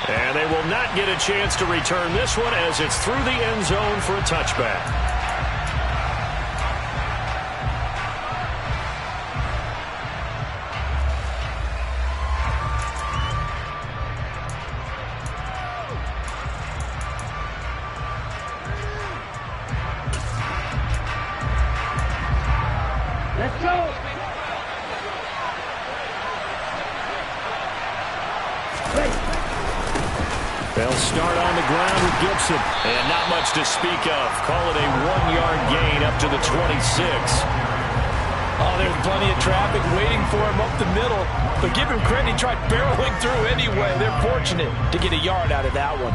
And they will not get a chance to return this one as it's through the end zone for a touchback. Let's go. They'll start on the ground with Gibson. And not much to speak of. Call it a 1-yard gain up to the 26. Oh, there's plenty of traffic waiting for him up the middle. But give him credit, he tried barreling through anyway. They're fortunate to get a yard out of that one.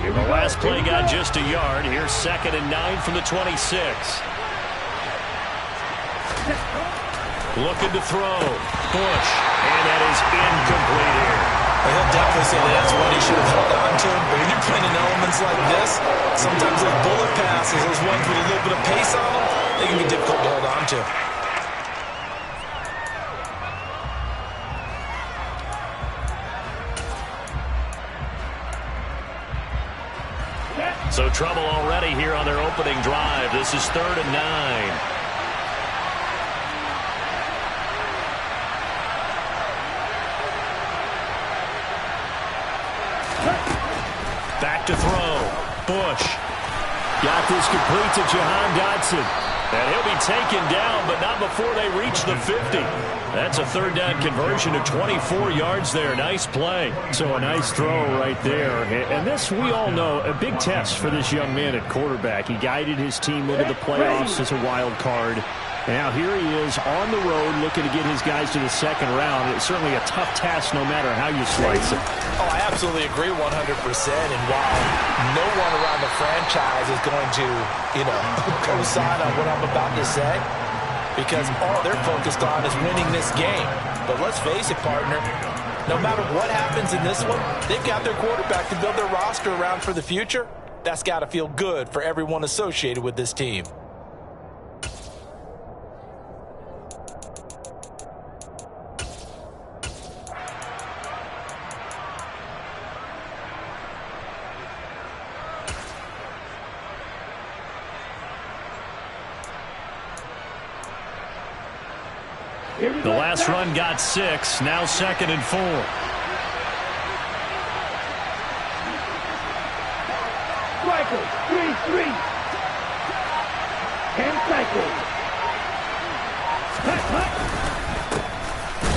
The last play got just a yard. Here's 2nd and 9 from the 26. Looking to throw. Bush. And that is incomplete here. Well, he'll definitely say that's what he should have held on to. But when you're playing in elements like this, sometimes those bullet passes, those ones with a little bit of pace on them, they can be difficult to hold on to. So trouble already here on their opening drive. This is 3rd and 9. Back to throw. Bush. Got this complete to Jahan Dotson. And he'll be taken down, but not before they reach the 50. That's a 3rd down conversion of 24 yards there. Nice play. So a nice throw right there. And this, we all know, a big test for this young man at quarterback. He guided his team into the playoffs as a wild card. Now here he is on the road looking to get his guys to the 2nd round. It's certainly a tough task no matter how you slice it. Oh, I absolutely agree 100%. And while no one around the franchise is going to, co-sign on what I'm about to say, because all they're focused on is winning this game. But let's face it, partner, no matter what happens in this one, they've got their quarterback to build their roster around for the future. That's got to feel good for everyone associated with this team. The last run got 6. Now 2nd and 4. Cycle. 3-3. And cycle.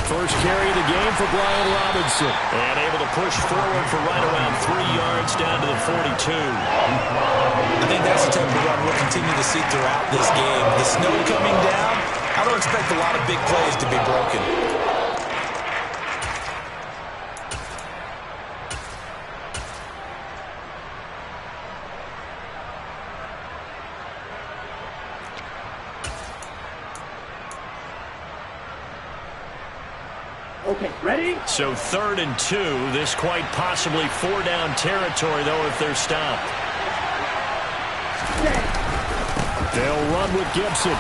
First carry of the game for Brian Robinson. And able to push forward for right around 3 yards down to the 42. I think that's the type of run we'll continue to see throughout this game. The snow coming down, I don't expect a lot of big plays to be broken. Okay, ready? So 3rd and 2. This quite possibly 4-down territory, though, if they're stopped. They'll run with Gibson.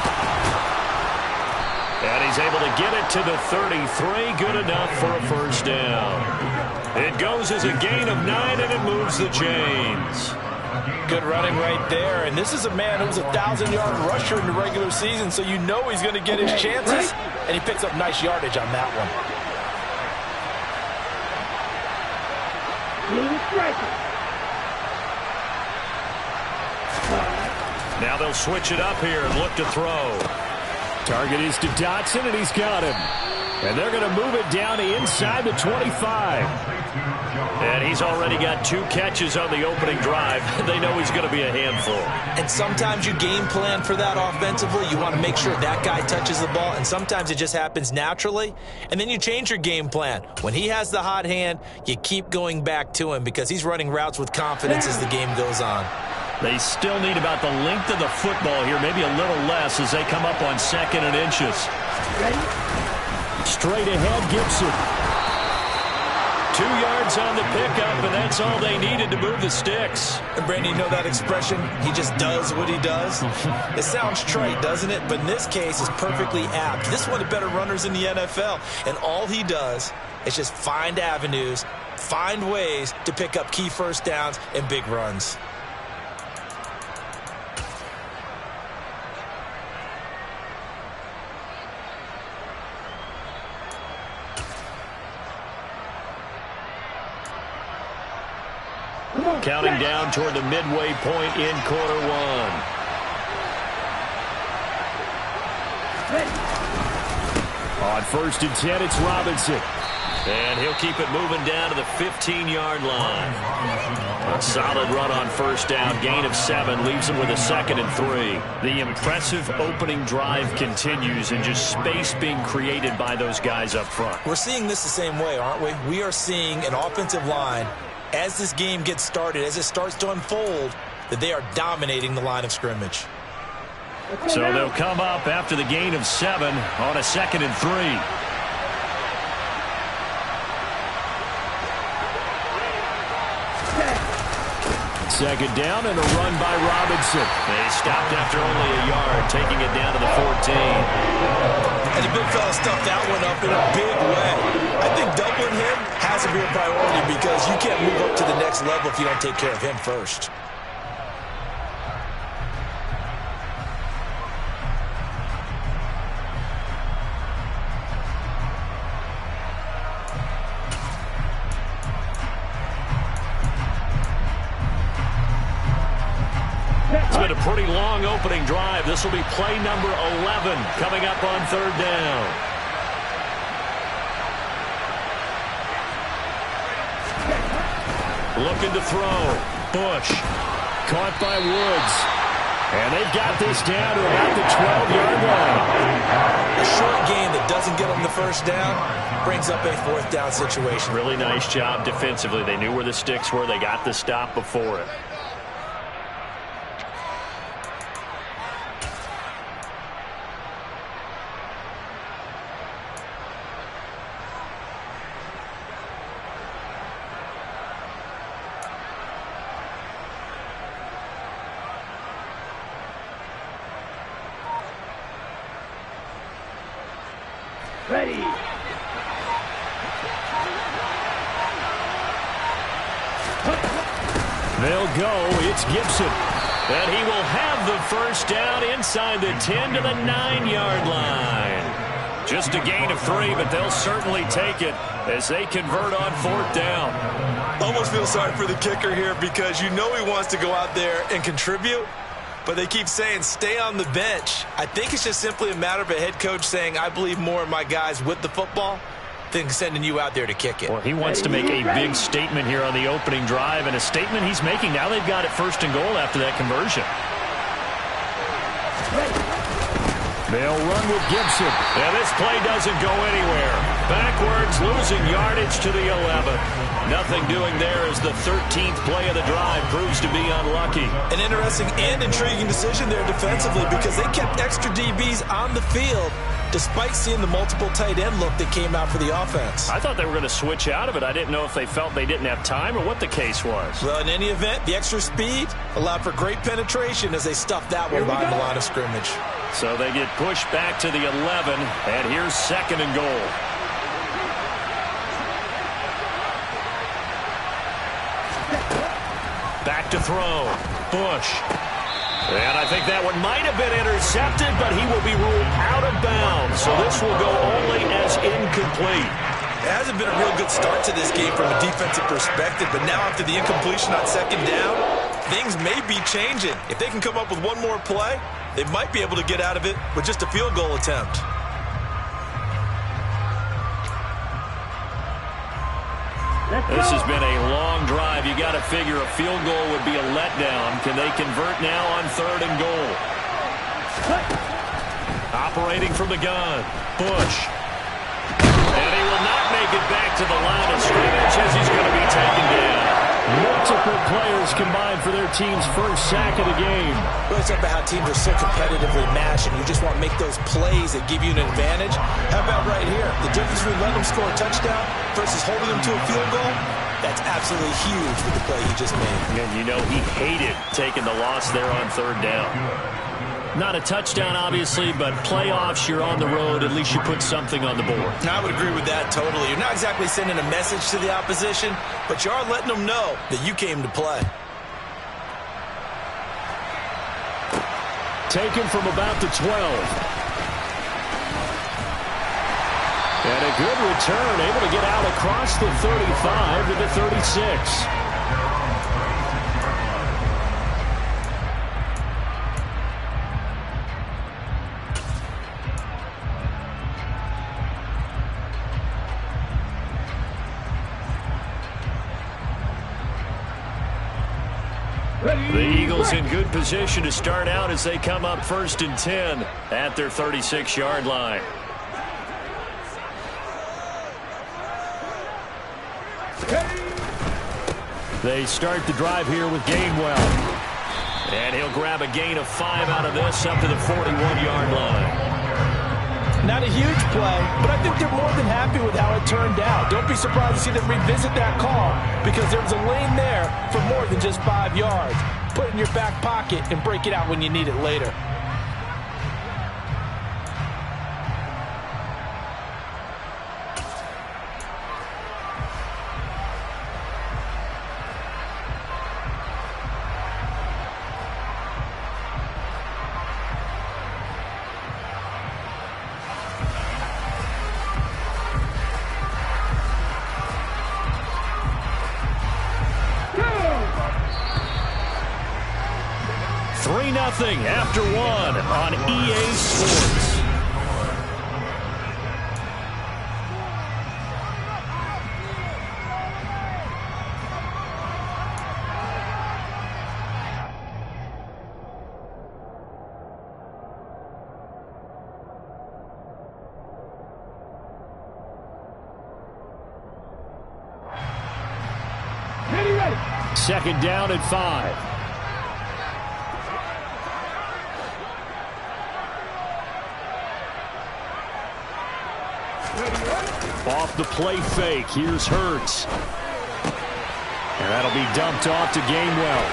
And he's able to get it to the 33. Good enough for a 1st down. It goes as a gain of 9, and it moves the chains. Good running right there. And this is a man who was a 1,000-yard rusher in the regular season, so you know he's going to get his chances. And he picks up nice yardage on that one. Now they'll switch it up here and look to throw. Target is to Dotson, and he's got him. And they're going to move it down to inside the 25. And he's already got 2 catches on the opening drive. They know he's going to be a handful. And sometimes you game plan for that offensively. You want to make sure that guy touches the ball, and sometimes it just happens naturally. And then you change your game plan. When he has the hot hand, you keep going back to him because he's running routes with confidence as the game goes on. They still need about the length of the football here, maybe a little less as they come up on 2nd and inches. Ready? Straight ahead, Gibson. 2 yards on the pickup, and that's all they needed to move the sticks. And Brandon, you know that expression? He just does what he does. It sounds trite, doesn't it? But in this case, it's perfectly apt. This is one of the better runners in the NFL, and all he does is just find avenues, find ways to pick up key first downs and big runs. Counting down toward the midway point in quarter one. On 1st and 10, it's Robinson. And he'll keep it moving down to the 15-yard line. A solid run on 1st down. Gain of 7 leaves him with a 2nd and 3. The impressive opening drive continues, and just space being created by those guys up front. We're seeing this the same way, aren't we? We are seeing an offensive line, as this game gets started, as it starts to unfold, that they are dominating the line of scrimmage. So they'll come up after the gain of 7 on a 2nd and 3. Second down and a run by Robinson. They stopped after only a yard, taking it down to the 14. And the big fella stuffed that one up in a big way. I think doubling him has to be a priority because you can't move up to the next level if you don't take care of him first. It's been a pretty long opening drive. This will be play number 11 coming up on 3rd down. Looking to throw. Bush. Caught by Woods. And they've got this down to about the 12-yard line. A short game that doesn't get them the 1st down brings up a 4th down situation. Really nice job defensively. They knew where the sticks were. They got the stop before it. Ready. They'll go. It's Gibson. And he will have the 1st down inside the 10 to the 9-yard line. Just a gain of 3, but they'll certainly take it as they convert on 4th down. Almost feel sorry for the kicker here because you know he wants to go out there and contribute, but they keep saying stay on the bench. I think it's just simply a matter of a head coach saying I believe more in my guys with the football than sending you out there to kick it. Well, he wants to make a big statement here on the opening drive, and a statement he's making now. They've got it 1st and goal after that conversion. They'll run with Gibson. And this play doesn't go anywhere. Backwards, losing yardage to the 11. Nothing doing there as the 13th play of the drive proves to be unlucky. An interesting and intriguing decision there defensively because they kept extra DBs on the field despite seeing the multiple tight end look that came out for the offense. I thought they were going to switch out of it. I didn't know if they felt they didn't have time or what the case was. Well, in any event, the extra speed allowed for great penetration as they stuffed that one behind the line of scrimmage. So they get pushed back to the 11, and here's 2nd and goal. Back to throw. Bush. And I think that one might have been intercepted, but he will be ruled out of bounds. So this will go only as incomplete. It hasn't been a real good start to this game from a defensive perspective, but now after the incompletion on 2nd down, things may be changing. If they can come up with one more play, they might be able to get out of it with just a field goal attempt. This has been a long drive. You got to figure a field goal would be a letdown. Can they convert now on 3rd and goal? Operating from the gun. Bush. And he will not make it back to the line of scrimmage as he's going to be taken down. Multiple players combined for their team's first sack of the game. Well, it's about how teams are so competitively matched, and you just want to make those plays that give you an advantage. How about right here? The difference between letting them score a touchdown versus holding them to a field goal, that's absolutely huge with the play he just made. And you know he hated taking the loss there on third down. Not a touchdown, obviously, but playoffs, you're on the road. At least you put something on the board. I would agree with that totally. You're not exactly sending a message to the opposition, but you are letting them know that you came to play. Taken from about the 12. And a good return, able to get out across the 35 to the 36. The Eagles in good position to start out as they come up 1st and 10 at their 36-yard line. They start the drive here with Gainwell. And he'll grab a gain of 5 out of this up to the 41-yard line. Not a huge play, but I think they're more than happy with how it turned out. Don't be surprised to see them revisit that call because there was a lane there for more than just 5 yards. Put it in your back pocket and break it out when you need it later. After one on EA Sports. Second down at 5. Off the play fake, here's Hurts. And that'll be dumped off to Gainwell.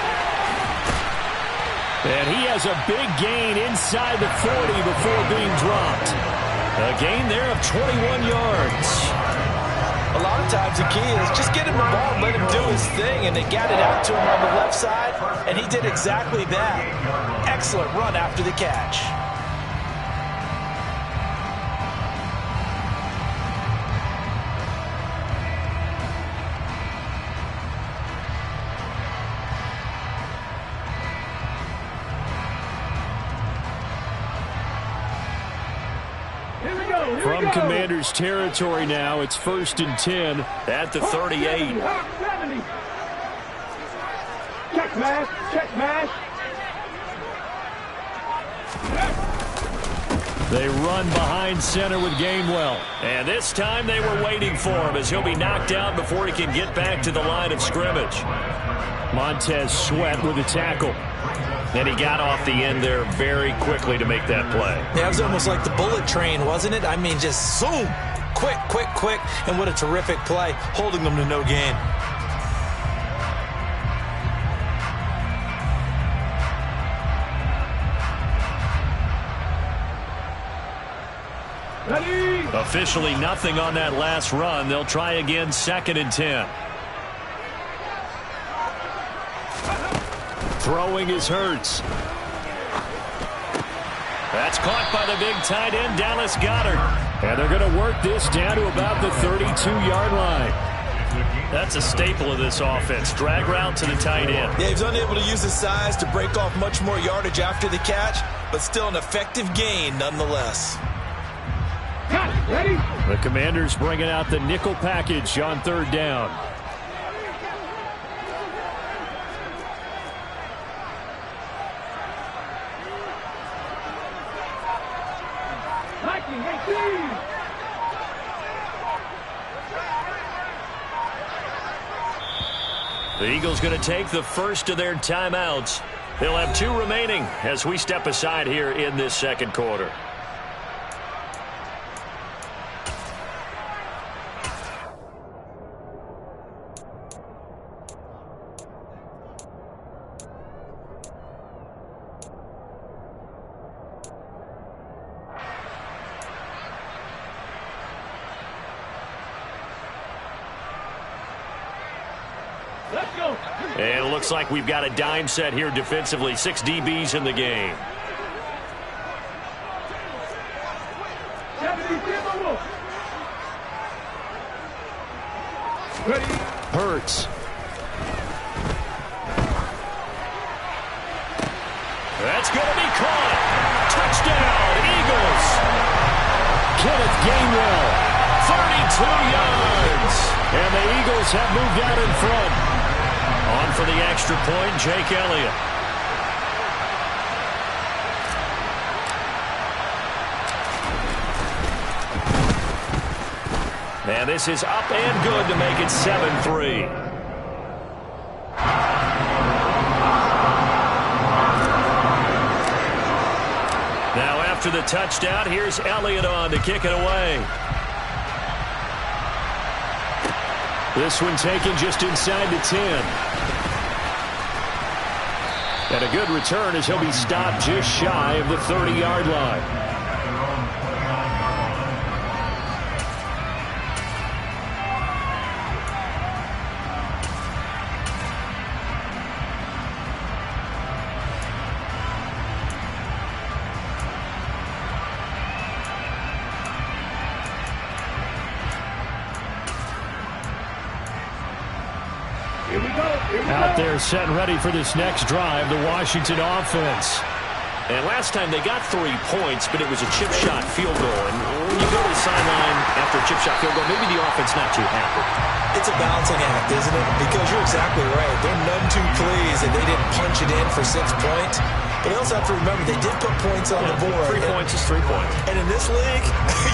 And he has a big gain inside the 40 before being dropped. A gain there of 21 yards. A lot of times the key is just get him the ball, let him do his thing, and they got it out to him on the left side, and he did exactly that. Excellent run after the catch. From Commanders territory now, it's 1st and 10 at the 38. Check mash, check mash. They run behind center with Gainwell. And this time they were waiting for him as he'll be knocked out before he can get back to the line of scrimmage. Montez Sweat with a tackle. And he got off the end there very quickly to make that play. Yeah, it was almost like the bullet train, wasn't it? I mean, just zoom. Quick, quick, quick. And what a terrific play, holding them to no gain. Ready? Officially nothing on that last run. They'll try again 2nd and 10. Throwing is Hurts. That's caught by the big tight end, Dallas Goedert. And they're going to work this down to about the 32-yard line. That's a staple of this offense. Drag route to the tight end. Yeah, he was unable to use his size to break off much more yardage after the catch, but still an effective gain nonetheless. Ready? The Commanders bringing out the nickel package on 3rd down. The Eagles going to take the first of their timeouts. They'll have 2 remaining as we step aside here in this second quarter. Let's go. And it looks like we've got a dime set here defensively. 6 DBs in the game. Ready. Hurts. That's going to be caught. Touchdown, Eagles. Kenneth Gainwell, 32 yards. And the Eagles have moved out in front. On for the extra point, Jake Elliott. And this is up and good to make it 7-3. Now after the touchdown, here's Elliott on to kick it away. This one taken just inside the 10. And a good return as he'll be stopped just shy of the 30-yard line. Out there set and ready for this next drive, the Washington offense. And last time they got 3 points, but it was a chip shot field goal. And when you go to the sideline after a chip shot field goal, maybe the offense not too happy. It's a balancing act, isn't it? Because you're exactly right. They're none too pleased that they didn't punch it in for 6 points. But they also have to remember they did put points on the board. 3 points is 3 points. And in this league,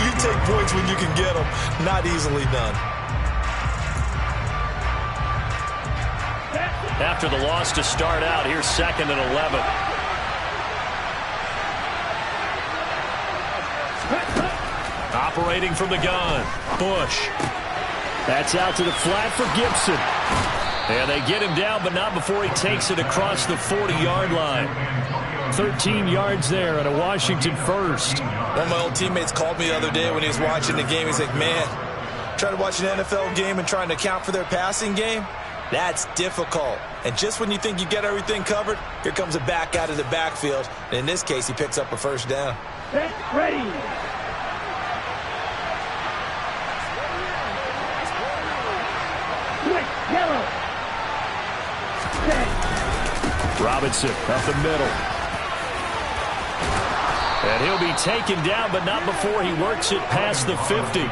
you take points when you can get them. Not easily done. After the loss to start out, here's 2nd and 11. Operating from the gun, Bush. That's out to the flat for Gibson. And they get him down, but not before he takes it across the 40-yard line. 13 yards there and a Washington first. One of my old teammates called me the other day when he was watching the game. He's like, man, trying to watch an NFL game and trying to account for their passing game? That's difficult. And just when you think you get everything covered, here comes a back out of the backfield. And in this case, he picks up a first down. Get ready. Switch, yellow. Set. Robinson up the middle. And he'll be taken down, but not before he works it past the 50.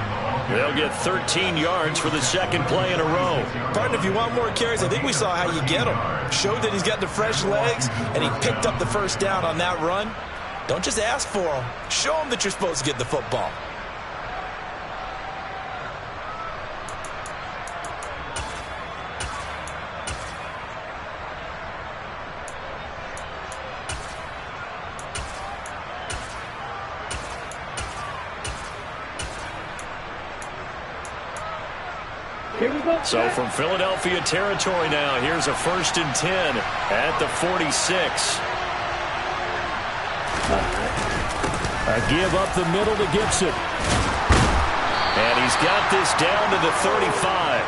They'll get 13 yards for the 2nd play in a row. Partner, if you want more carries, I think we saw how you get him. Showed that he's got the fresh legs, and he picked up the first down on that run. Don't just ask for him. Show him that you're supposed to get the football. So from Philadelphia territory now, here's a 1st and 10 at the 46. A give up the middle to Gibson. And he's got this down to the 35.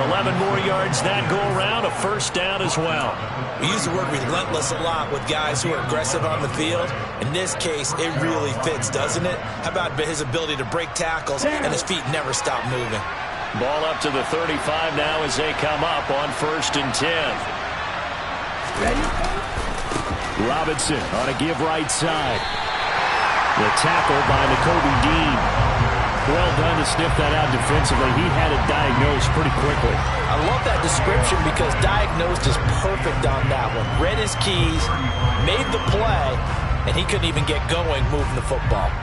11 more yards that go around, a first down as well. We use the word relentless a lot with guys who are aggressive on the field. In this case, it really fits, doesn't it? How about his ability to break tackles and his feet never stop moving? Ball up to the 35 now as they come up on 1st and 10. Ready? Robinson on a give right side. The tackle by Nakobe Dean. Well done to sniff that out defensively. He had it diagnosed pretty quickly. I love that description because diagnosed is perfect on that one. Read his keys, made the play, and he couldn't even get going moving the football.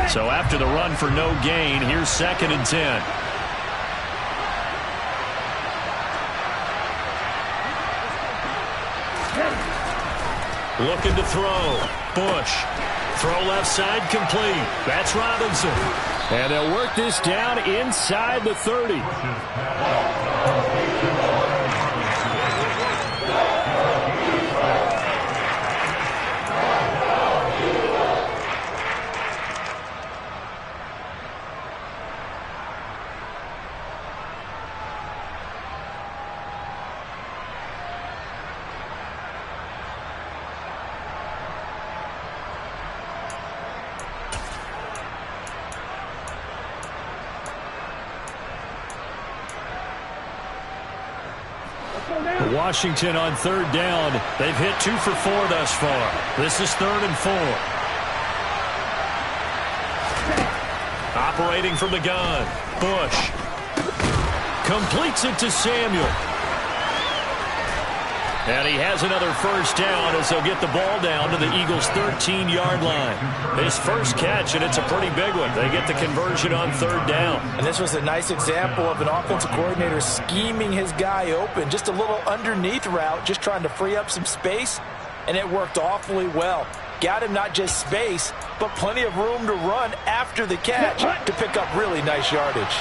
So after the run for no gain, here's 2nd and 10. Looking to throw. Bush. Throw left side complete. That's Robinson. And they'll work this down inside the 30. Washington on 3rd down. They've hit 2 for 4 thus far. This is 3rd and 4. Operating from the gun. Bush. Completes it to Samuel. And he has another first down as they'll get the ball down to the Eagles' 13-yard line. His first catch, and it's a pretty big one. They get the conversion on 3rd down. And this was a nice example of an offensive coordinator scheming his guy open. Just a little underneath route, just trying to free up some space, and it worked awfully well. Got him not just space, but plenty of room to run after the catch to pick up really nice yardage.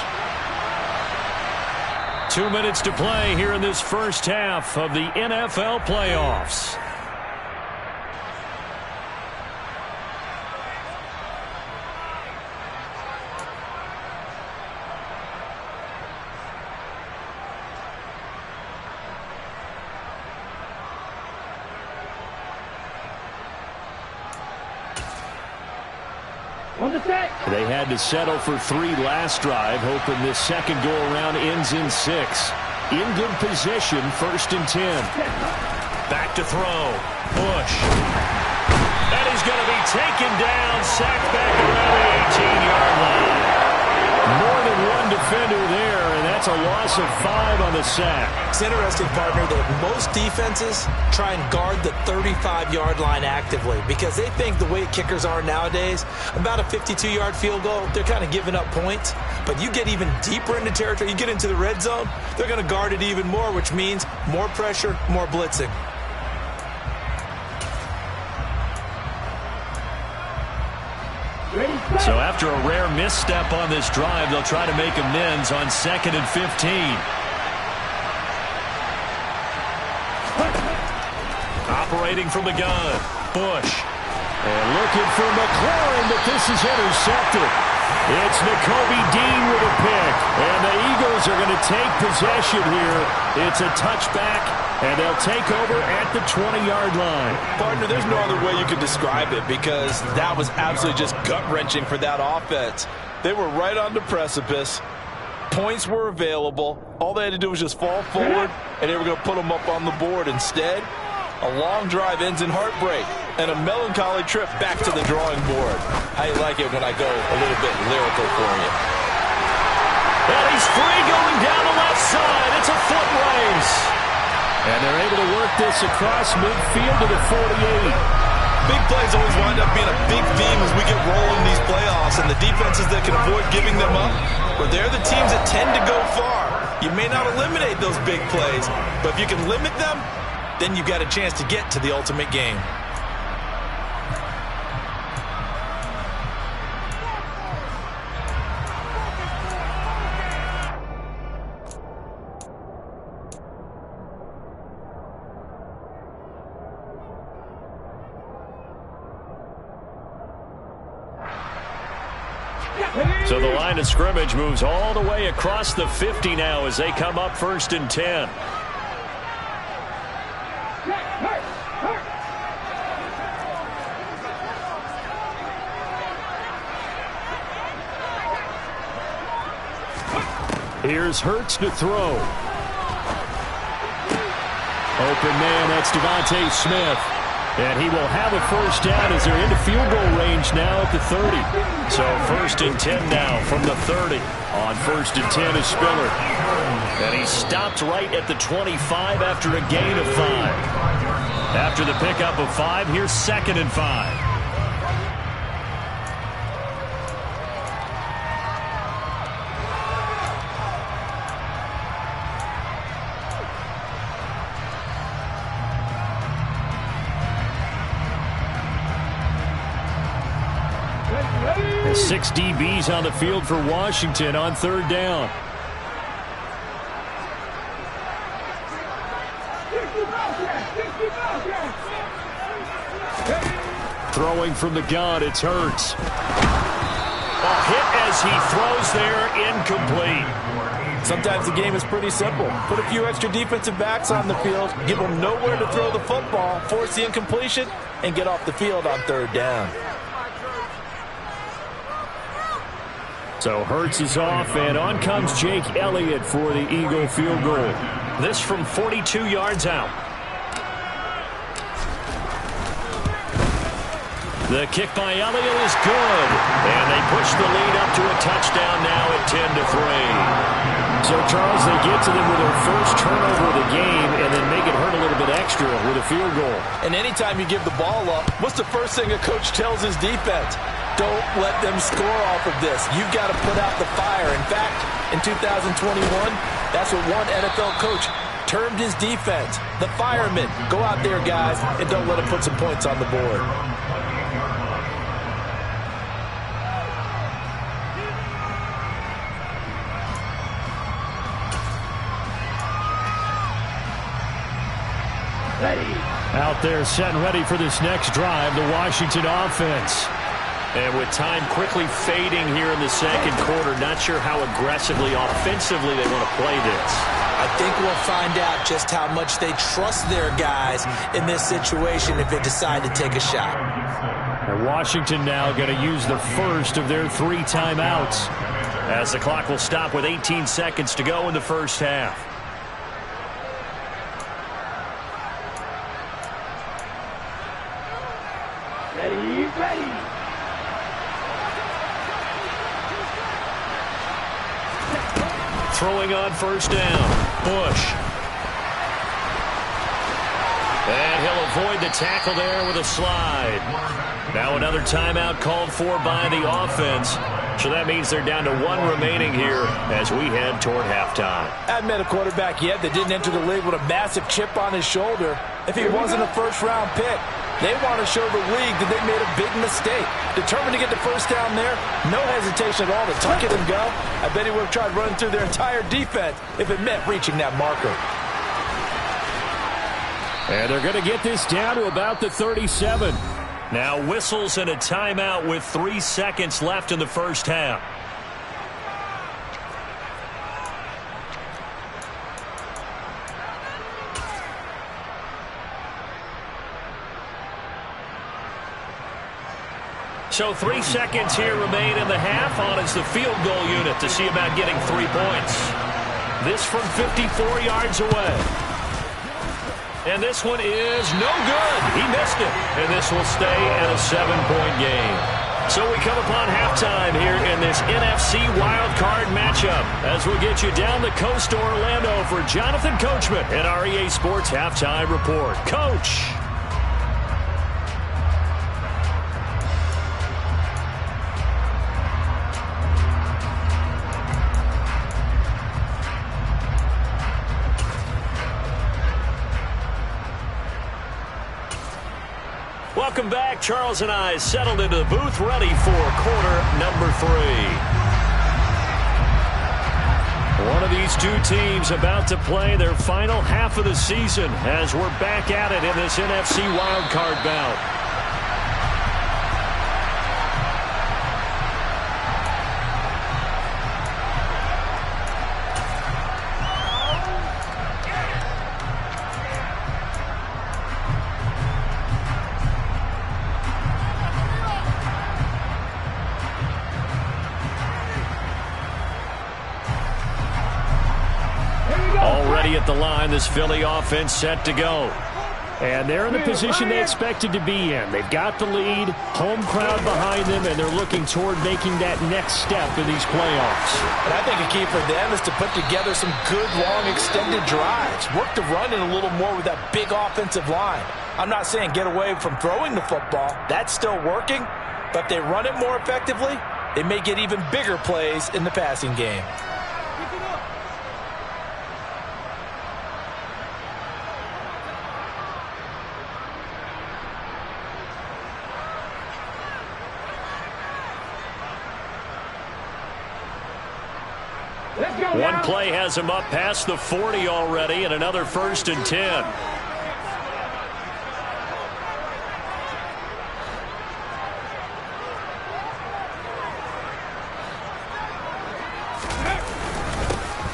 2 minutes to play here in this first half of the NFL playoffs. They had to settle for 3 last drive, hoping this second go-around ends in 6. In good position, 1st and 10. Back to throw. Bush. And he's going to be taken down, sacked back around the 18-yard line. More than one defender there, and that's a loss of 5 on the sack. It's interesting, partner, that most defenses try and guard the 35-yard line actively because they think the way kickers are nowadays, about a 52-yard field goal, they're kind of giving up points. But you get even deeper into territory, you get into the red zone, they're going to guard it even more, which means more pressure, more blitzing. So after a rare misstep on this drive, they'll try to make amends on 2nd and 15. Operating from the gun. Bush. And looking for McLaurin, but this is intercepted. It's Nakobe Dean with a pick. And the Eagles are going to take possession here. It's a touchback, and they'll take over at the 20-yard line. Partner, there's no other way you could describe it because that was absolutely just gut-wrenching for that offense. They were right on the precipice. Points were available. All they had to do was just fall forward, and they were going to put them up on the board. Instead, a long drive ends in heartbreak and a melancholy trip back to the drawing board. I like it when I go a little bit lyrical for you. And he's free going down the left side. It's a foot race. And they're able to work this across midfield to the 48. Big plays always wind up being a big theme as we get rolling in these playoffs, and the defenses that can avoid giving them up, well, they're the teams that tend to go far. You may not eliminate those big plays, but if you can limit them, then you've got a chance to get to the ultimate game. So the line of scrimmage moves all the way across the 50 now as they come up 1st and 10. Here's Hurts to throw. Open man, that's Devontae Smith. And he will have a first down as they're into field goal range now at the 30. So 1st and 10 now from the 30. On 1st and 10 is Spiller. And he stopped right at the 25 after a gain of 5. After the pickup of 5, here's 2nd and 5. The 6 DBs on the field for Washington on third down. Throwing from the gun, it's Hurts. A hit as he throws there, incomplete. Sometimes the game is pretty simple. Put a few extra defensive backs on the field, give them nowhere to throw the football, force the incompletion, and get off the field on third down. So Hurts is off, and on comes Jake Elliott for the Eagle field goal. This from 42 yards out. The kick by Elliott is good, and they push the lead up to a touchdown now at 10-3. So, Charles, they get to them with their first turnover of the game and then make it hurt a little bit extra with a field goal. And anytime you give the ball up, what's the first thing a coach tells his defense? Don't let them score off of this. You've got to put out the fire. In fact, in 2021, that's what one NFL coach termed his defense. The firemen. Go out there, guys, and don't let them put some points on the board. Ready. Out there set and ready for this next drive, the Washington offense. And with time quickly fading here in the second quarter, not sure how aggressively, offensively they want to play this. I think we'll find out just how much they trust their guys in this situation if they decide to take a shot. And Washington now going to use the first of their 3 timeouts, as the clock will stop with 18 seconds to go in the first half. Ready, ready. Throwing on first down, Bush. And he'll avoid the tackle there with a slide. Now another timeout called for by the offense. So that means they're down to 1 remaining here as we head toward halftime. I haven't met a quarterback yet that didn't enter the league with a massive chip on his shoulder if he wasn't a first-round pick. They want to show the league that they made a big mistake. Determined to get the first down there, no hesitation at all to tuck it and go. I bet he would have tried running through their entire defense if it meant reaching that marker. And they're going to get this down to about the 37. Now whistles and a timeout with 3 seconds left in the first half. So 3 seconds here remain in the half. On is the field goal unit to see about getting 3 points. This from 54 yards away. And this one is no good. He missed it. And this will stay at a 7-point game. So we come upon halftime here in this NFC Wildcard matchup as we'll get you down the coast to Orlando for Jonathan Coachman and our EA Sports Halftime Report. Coach. Welcome back. Charles and I settled into the booth, ready for quarter number 3. One of these 2 teams about to play their final half of the season as we're back at it in this NFC wildcard bout. Already at the line, this Philly offense set to go. And they're in the position they expected to be in. They've got the lead, home crowd behind them, and they're looking toward making that next step in these playoffs. And I think a key for them is to put together some good, long, extended drives. Work the run in a little more with that big offensive line. I'm not saying get away from throwing the football. That's still working. But if they run it more effectively, they may get even bigger plays in the passing game. Let's go One now. play has him up past the 40 already, and another 1st and 10.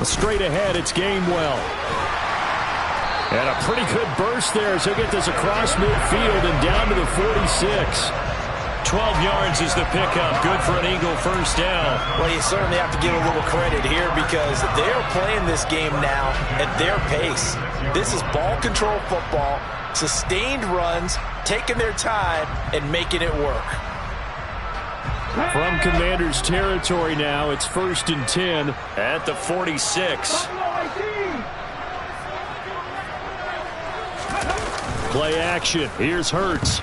Straight ahead, it's Gainwell. And a pretty good burst there as he'll get this across midfield and down to the 46. 12 yards is the pickup. Good for an Eagle first down. Well, you certainly have to give a little credit here because they're playing this game now at their pace. This is ball control football, sustained runs, taking their time, and making it work. From Commander's territory now, it's 1st and 10 at the 46. Play action. Here's Hurts.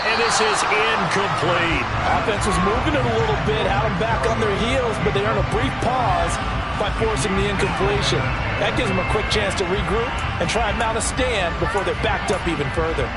And this is incomplete. Offense was moving it a little bit, had them back on their heels, but they earned a brief pause by forcing the incompletion. That gives them a quick chance to regroup and try and mount a stand before they're backed up even further.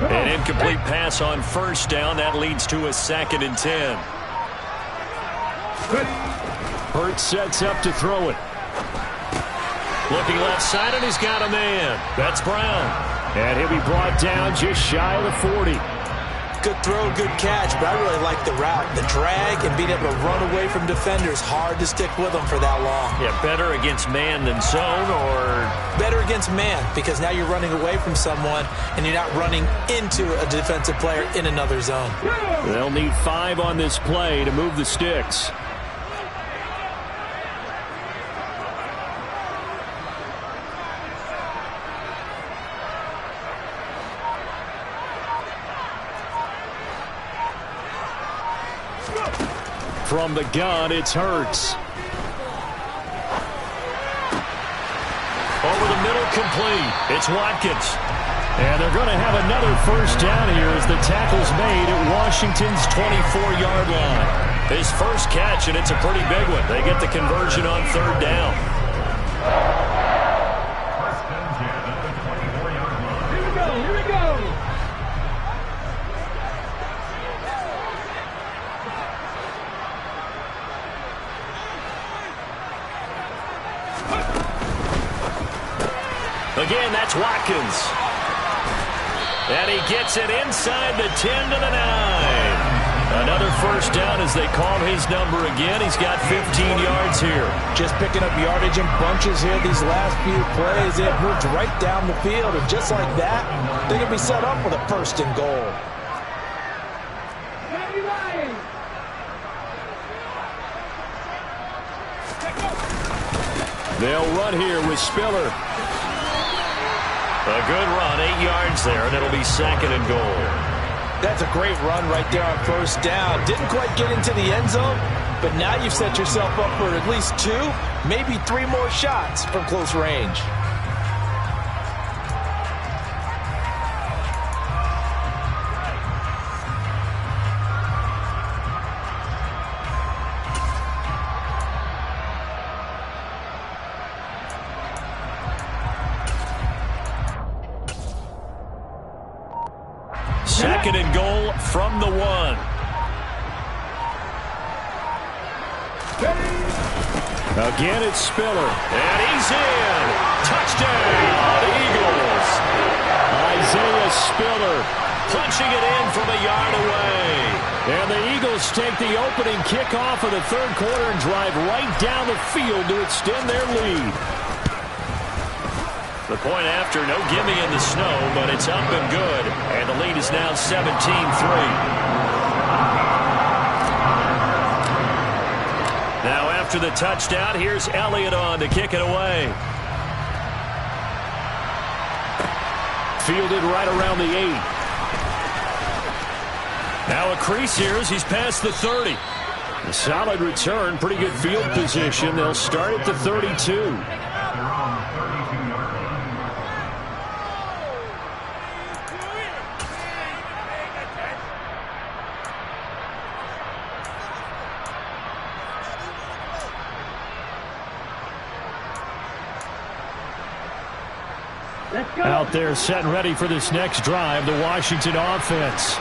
An incomplete pass on 1st down. That leads to a 2nd and 10. Hurts sets up to throw it. Looking left side, and he's got a man. That's Brown. And he'll be brought down just shy of the 40. Good throw, good catch, but I really like the route. The drag and being able to run away from defenders, hard to stick with them for that long. Yeah, better against man than zone, or? Better against man, because now you're running away from someone and you're not running into a defensive player in another zone. They'll need 5 on this play to move the sticks. From the gun, it's Hurts. Over the middle, complete. It's Watkins. And they're going to have another first down here as the tackle's made at Washington's 24-yard line. His first catch, and it's a pretty big one. They get the conversion on 3rd down. Here we go. Again, that's Watkins. And he gets it inside the 10 to the 9. Another first down as they call his number again. He's got 15 yards here. Just picking up yardage in bunches here these last few plays. They've moved right down the field, and just like that, they're going to be set up with a 1st and goal. They'll run here with Spiller. A good run, 8 yards there, and it'll be 2nd and goal. That's a great run right there on 1st down. Didn't quite get into the end zone, but now you've set yourself up for at least 2, maybe 3 more shots from close range. Second and goal from the 1. Again, it's Spiller. And he's in. Touchdown, Eagles. Isaiah Spiller punching it in from a yard away. And the Eagles take the opening kickoff of the 3rd quarter and drive right down the field to extend their lead. The point after, no gimme in the snow, but it's up and good. And the lead is now 17-3. Now after the touchdown, here's Elliott on to kick it away. Fielded right around the 8. Now a crease here as he's past the 30. A solid return, pretty good field position. They'll start at the 32. Out there set and ready for this next drive, the Washington offense.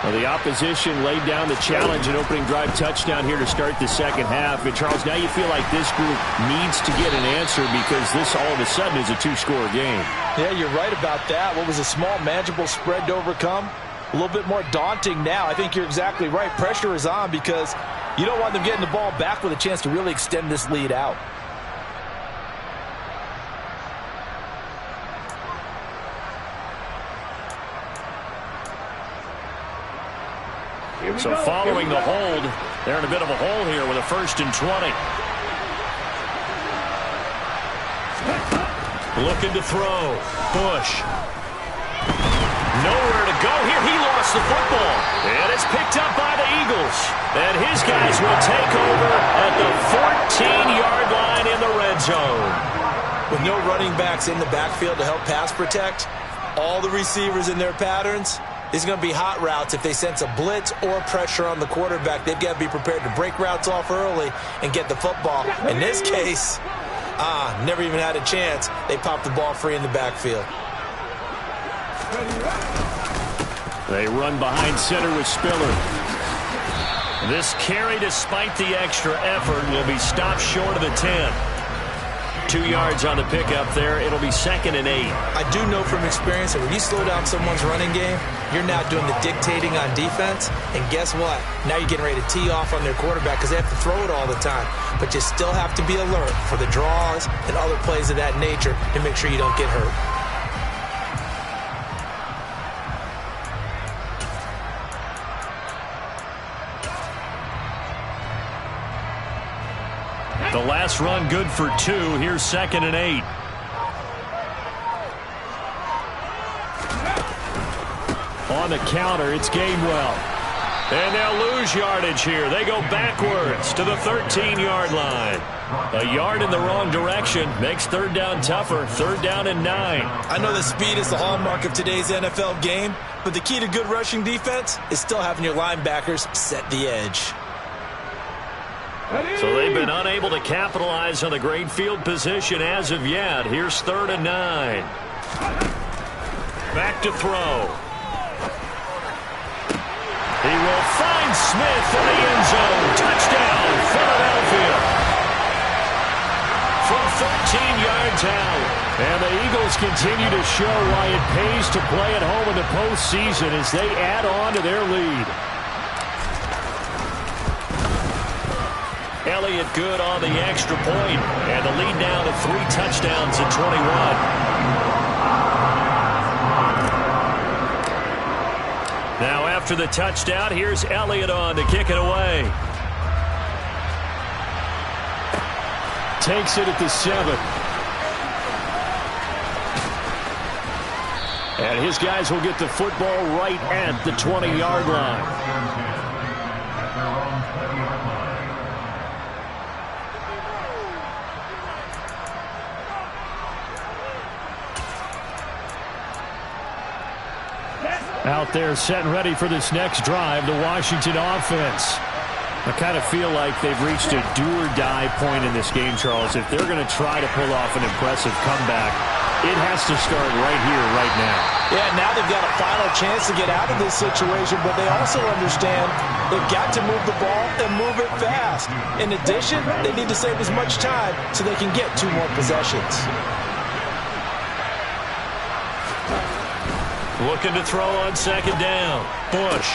Well, the opposition laid down the challenge and opening drive touchdown here to start the second half. And, Charles, now you feel like this group needs to get an answer because this all of a sudden is a two-score game. Yeah, you're right about that. What was a small, manageable spread to overcome? A little bit more daunting now. I think you're exactly right. Pressure is on because you don't want them getting the ball back with a chance to really extend this lead out. So following the hold, they're in a bit of a hole here with a 1st and 20. Looking to throw. Bush. Nowhere to go here. He lost the football. And it's picked up by the Eagles. And his guys will take over at the 14-yard line in the red zone. With no running backs in the backfield to help pass protect, all the receivers in their patterns, these are going to be hot routes. If they sense a blitz or pressure on the quarterback, they've got to be prepared to break routes off early and get the football. In this case, never even had a chance. They popped the ball free in the backfield. They run behind center with Spiller. This carry, despite the extra effort, will be stopped short of the 10. 2 yards on the pickup there. It'll be 2nd and 8. I do know from experience that when you slow down someone's running game, you're now doing the dictating on defense. And guess what? Now you're getting ready to tee off on their quarterback because they have to throw it all the time. But you still have to be alert for the draws and other plays of that nature to make sure you don't get hurt. The last run good for 2. Here's 2nd and 8. On the counter, it's Gainwell. And they'll lose yardage here. They go backwards to the 13-yard line. A yard in the wrong direction makes 3rd down tougher. 3rd down and 9. I know that speed is the hallmark of today's NFL game, but the key to good rushing defense is still having your linebackers set the edge. So they've been unable to capitalize on the great field position as of yet. Here's 3rd and 9. Back to throw. He will find Smith in the end zone. Touchdown, Philadelphia. From 13 yards out. And the Eagles continue to show why it pays to play at home in the postseason as they add on to their lead. Elliott good on the extra point, and the lead now to 3 touchdowns at 21. Now after the touchdown, here's Elliott on to kick it away. Takes it at the 7. And his guys will get the football right at the 20-yard line. Out there set and ready for this next drive, the Washington offense. I kind of feel like they've reached a do-or-die point in this game, Charles. If they're going to try to pull off an impressive comeback, it has to start right here, right now. Yeah, now they've got a final chance to get out of this situation, but they also understand they've got to move the ball and move it fast. In addition, they need to save as much time so they can get 2 more possessions. Looking to throw on 2nd down. Bush.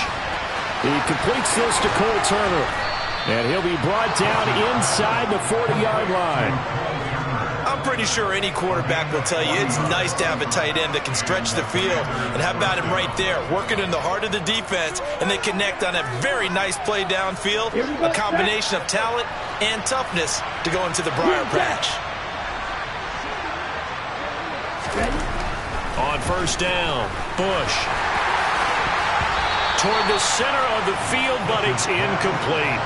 He completes this to Cole Turner. And he'll be brought down inside the 40-yard line. I'm pretty sure any quarterback will tell you it's nice to have a tight end that can stretch the field. And how about him right there, working in the heart of the defense, and they connect on a very nice play downfield, a combination of talent and toughness to go into the briar patch. On 1st down, Bush. Toward the center of the field, but it's incomplete.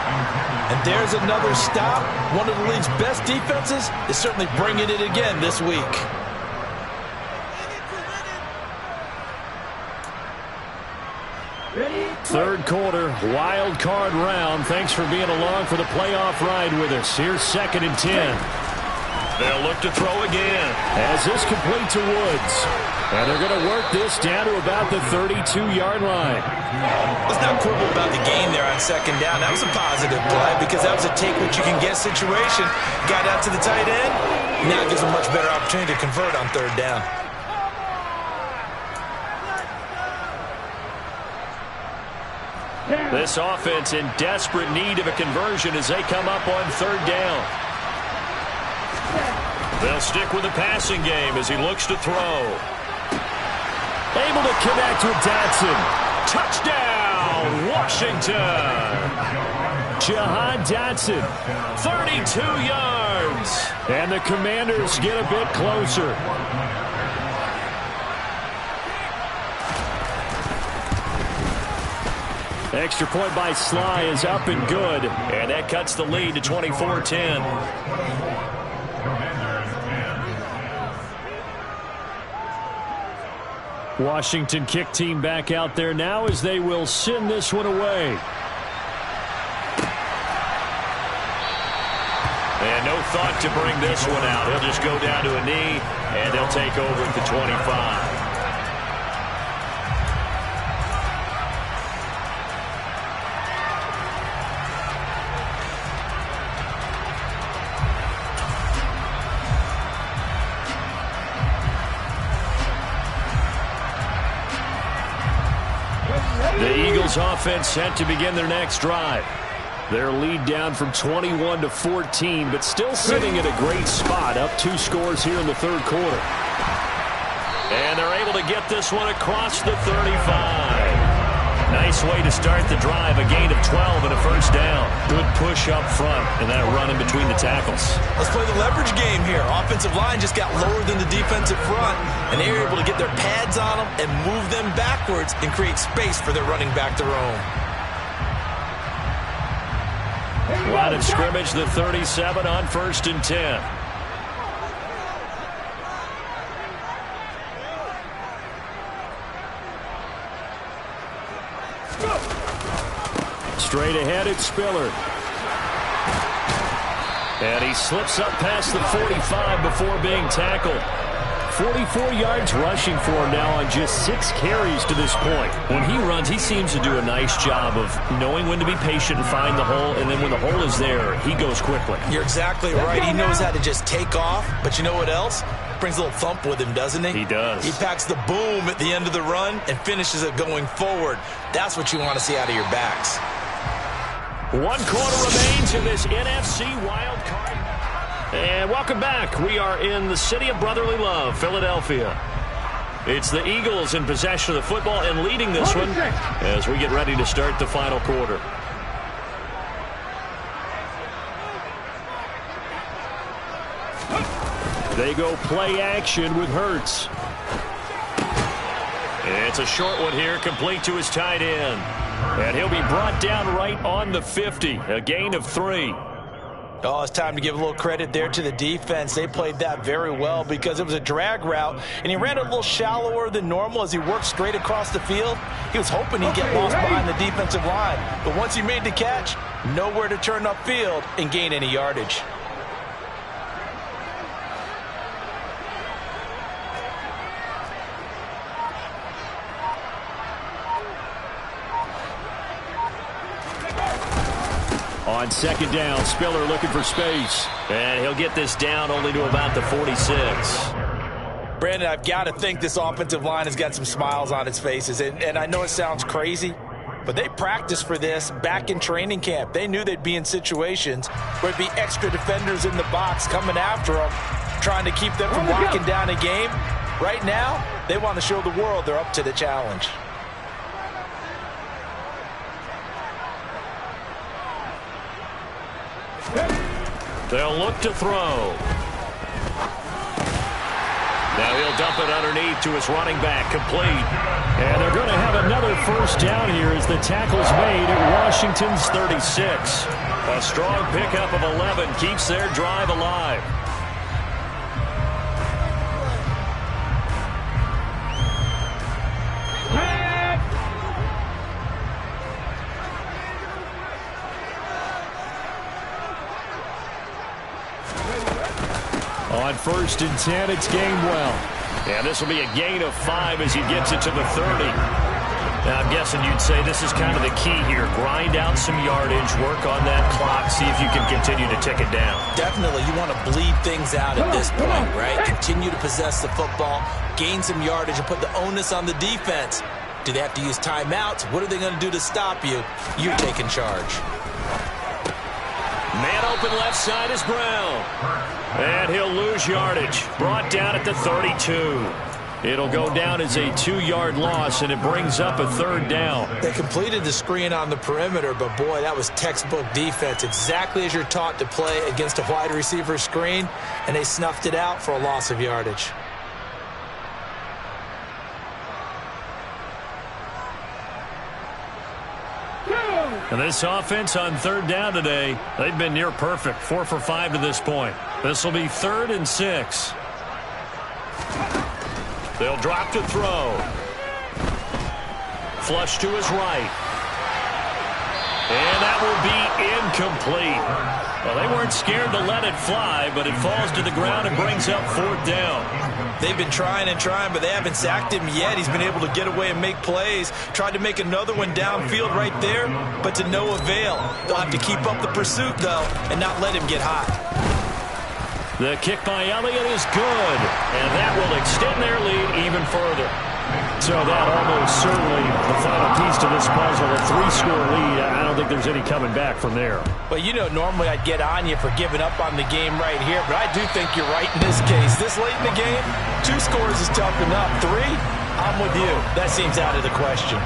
And there's another stop. One of the league's best defenses is certainly bringing it again this week. Third quarter, wild card round. Thanks for being along for the playoff ride with us. Here's 2nd and 10. They'll look to throw again. As this complete to Woods. And they're going to work this down to about the 32-yard line. Let's not quibble about the gain there on second down. That was a positive play because that was a take-what-you-can-get situation. Got out to the tight end. Now it gives a much better opportunity to convert on third down. This offense in desperate need of a conversion as they come up on third down. They'll stick with the passing game as he looks to throw. Able to connect with Dotson. Touchdown, Washington. Jahan Dotson, 32 yards. And the Commanders get a bit closer. Extra point by Sly is up and good. And that cuts the lead to 24-10. Washington kick team back out there now as they will send this one away. And no thought to bring this one out. He'll just go down to a knee, and they'll take over at the 25. The Eagles offense set to begin their next drive. Their lead down from 21 to 14, but still sitting at a great spot, up 2 scores here in the third quarter. And they're able to get this one across the 35. Nice way to start the drive, a gain of 12 and a first down. Good push up front and that run in between the tackles. Let's play the leverage game here. Offensive line just got lower than the defensive front, and they were able to get their pads on them and move them backwards and create space for their running back to roam. Line of scrimmage, the 37 on 1st and 10. Straight ahead, it's Spiller. And he slips up past the 45 before being tackled. 44 yards rushing for him now on just 6 carries to this point. When he runs, he seems to do a nice job of knowing when to be patient and find the hole, and then when the hole is there, he goes quickly. You're exactly right. He knows how to just take off, but you know what else? Brings a little thump with him, doesn't he? He does. He packs the boom at the end of the run and finishes it going forward. That's what you want to see out of your backs. 1 quarter remains in this NFC Wildcard. And welcome back. We are in the city of brotherly love, Philadelphia. It's the Eagles in possession of the football and leading this one as we get ready to start the final quarter. They go play action with Hurts. It's a short one here, complete to his tight end. And he'll be brought down right on the 50, a gain of 3. Oh, it's time to give a little credit there to the defense. They played that very well because it was a drag route, and he ran it a little shallower than normal as he worked straight across the field. He was hoping he'd get lost behind the defensive line, but once he made the catch, nowhere to turn upfield and gain any yardage. On second down, Spiller looking for space. And he'll get this down only to about the 46. Brandon, I've got to think this offensive line has got some smiles on its faces. And I know it sounds crazy, but they practiced for this back in training camp. They knew they'd be in situations where there'd be extra defenders in the box coming after them, trying to keep them from locking down a game. Right now, they want to show the world they're up to the challenge. They'll look to throw. Now he'll dump it underneath to his running back, complete. And they're going to have another first down here as the tackle's made at Washington's 36. A strong pickup of 11 keeps their drive alive. On 1st and 10, it's Gainwell. And this will be a gain of 5 as he gets it to the 30. Now, I'm guessing you'd say this is kind of the key here. Grind out some yardage, work on that clock, see if you can continue to tick it down. Definitely. You want to bleed things out at this point, right? Continue to possess the football, gain some yardage, and put the onus on the defense. Do they have to use timeouts? What are they going to do to stop you? You're taking charge. Man open left side is Brown. And he'll lose yardage. Brought down at the 32. It'll go down as a 2-yard loss, and it brings up a 3rd down. They completed the screen on the perimeter, but, boy, that was textbook defense. Exactly as you're taught to play against a wide receiver screen, and they snuffed it out for a loss of yardage. And this offense on 3rd down today, they've been near perfect. 4 for 5 to this point. This will be 3rd and 6. They'll drop to throw. Flush to his right. And that will be incomplete. Well, they weren't scared to let it fly, but it falls to the ground and brings up 4th down. They've been trying and trying, but they haven't sacked him yet. He's been able to get away and make plays. Tried to make another one downfield right there, but to no avail. They'll have to keep up the pursuit, though, and not let him get hot. The kick by Elliott is good, and that will extend their lead even further. So that almost certainly the final piece to this puzzle, a 3-score lead. I don't think there's any coming back from there. Well, you know, normally I'd get on you for giving up on the game right here, but I do think you're right in this case. This late in the game, 2 scores is tough enough. 3, I'm with you. That seems out of the question.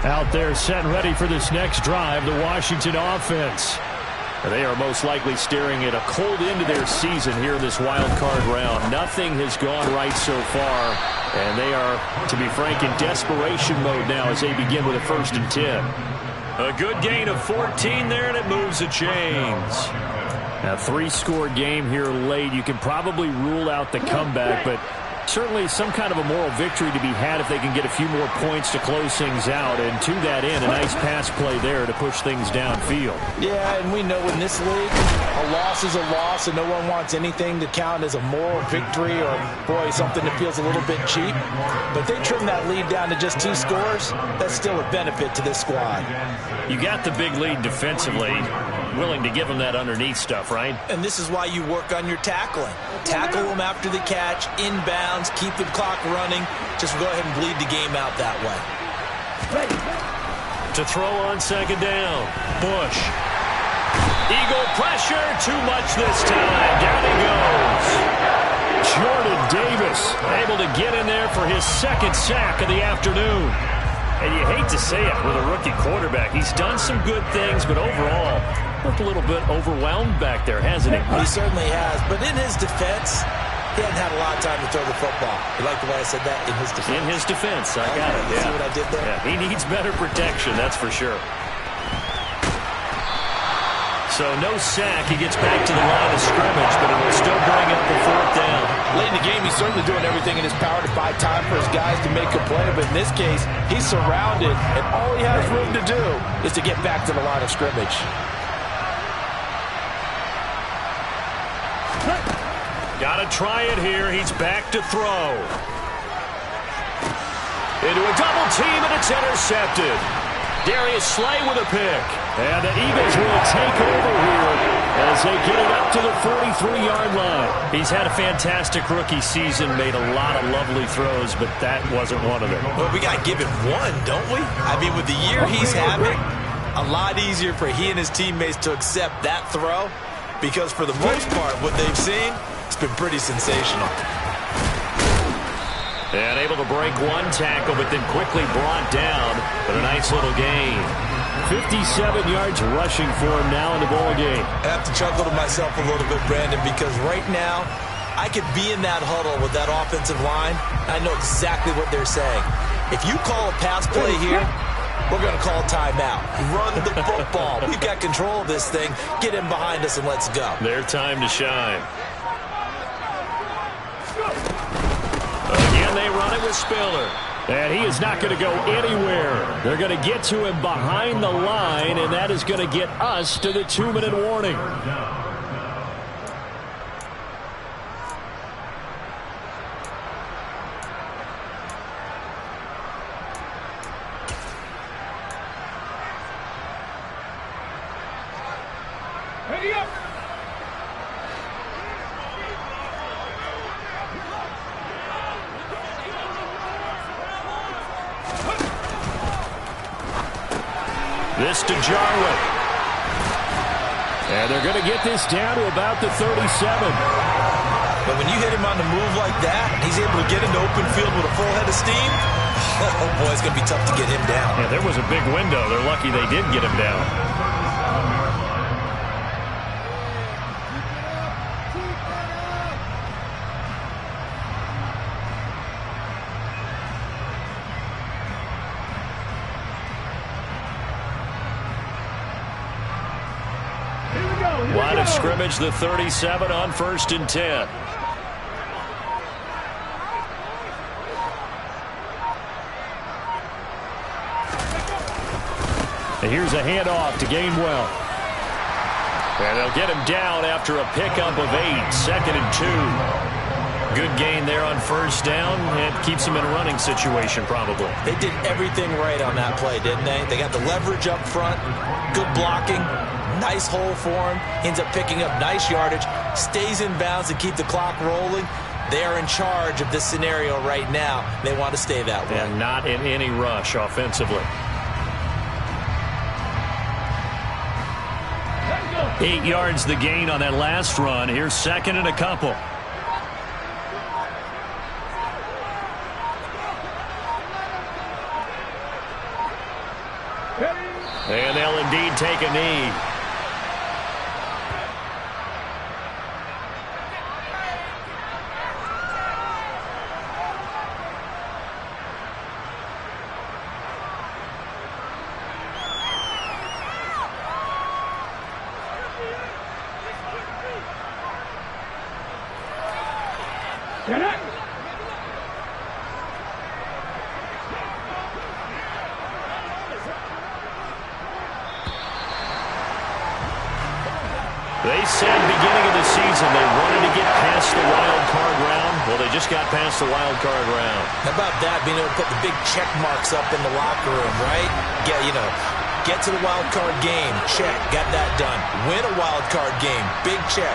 Out there set and ready for this next drive, the Washington offense. They are most likely staring at a cold end to their season here in this wild card round. Nothing has gone right so far, and they are, to be frank, in desperation mode now as they begin with a 1st and 10. A good gain of 14 there, and it moves the chains. A 3-score game here late. You can probably rule out the comeback, but certainly some kind of a moral victory to be had if they can get a few more points to close things out. And to that end, a nice pass play there to push things downfield. Yeah, and we know in this league, a loss is a loss, and no one wants anything to count as a moral victory or, boy, something that feels a little bit cheap. But they trim that lead down to just 2 scores. That's still a benefit to this squad. You got the big lead defensively. Willing to give them that underneath stuff, right? And this is why you work on your tackling. Tackle them after the catch, inbounds, keep the clock running. Just go ahead and bleed the game out that way. To throw on 2nd down. Bush. Eagle pressure, too much this time. Down he goes. Jordan Davis able to get in there for his 2nd sack of the afternoon. And you hate to say it with a rookie quarterback. He's done some good things, but overall, looked a little bit overwhelmed back there, hasn't he? He certainly has. But in his defense, he hadn't had a lot of time to throw the football. You like the way I said that? In his defense. In his defense. I got it. Yeah. See what I did there? Yeah, he needs better protection, that's for sure. So no sack. He gets back to the line of scrimmage, but it will still bring up the 4th down. Late in the game, he's certainly doing everything in his power to buy time for his guys to make a play. But in this case, he's surrounded, and all he has room to do is to get back to the line of scrimmage. Got to try it here. He's back to throw. Into a double team, and it's intercepted. Darius Slay with a pick. And the Eagles will take over here as they get it up to the 43-yard line. He's had a fantastic rookie season, made a lot of lovely throws, but that wasn't one of them. Well, we got to give him one, don't we? I mean, with the year he's having, a lot easier for he and his teammates to accept that throw because for the most part, what they've seen, it's been pretty sensational. And able to break one tackle, but then quickly brought down. But a nice little gain. 57 yards rushing for him now in the ball game. I have to chuckle to myself a little bit, Brandon, because right now, I could be in that huddle with that offensive line. I know exactly what they're saying. If you call a pass play here, we're going to call timeout. Run the football. We've got control of this thing. Get him behind us and let's go. Their time to shine. Again, they run it with Spiller. And he is not going to go anywhere. They're going to get to him behind the line, and that is going to get us to the 2-minute warning. Ready up. This to Jarwin. And they're going to get this down to about the 37. But when you hit him on the move like that, and he's able to get into open field with a full head of steam, oh boy, it's going to be tough to get him down. Yeah, there was a big window. They're lucky they did get him down. Line of scrimmage, the 37 on 1st and 10. And here's a handoff to Gainwell. And they'll get him down after a pickup of 8, 2nd and 2. Good gain there on 1st down. It keeps him in a running situation probably. They did everything right on that play, didn't they? They got the leverage up front, good blocking. Nice hole for him. Ends up picking up nice yardage. Stays in bounds to keep the clock rolling. They are in charge of this scenario right now. They want to stay that way. And not in any rush offensively. 8 yards the gain on that last run. Here's 2nd and a couple. And they'll indeed take a knee. Get it. They said beginning of the season they wanted to get past the wild card round. Well, they just got past the wild card round. How about that, being able to put the big check marks up in the locker room, right? Get to the wild card game, check, got that done. Win a wild card game, big check.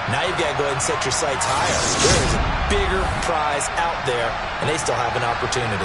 Now you've got to go ahead and set your sights higher. There is a bigger prize out there, and they still have an opportunity.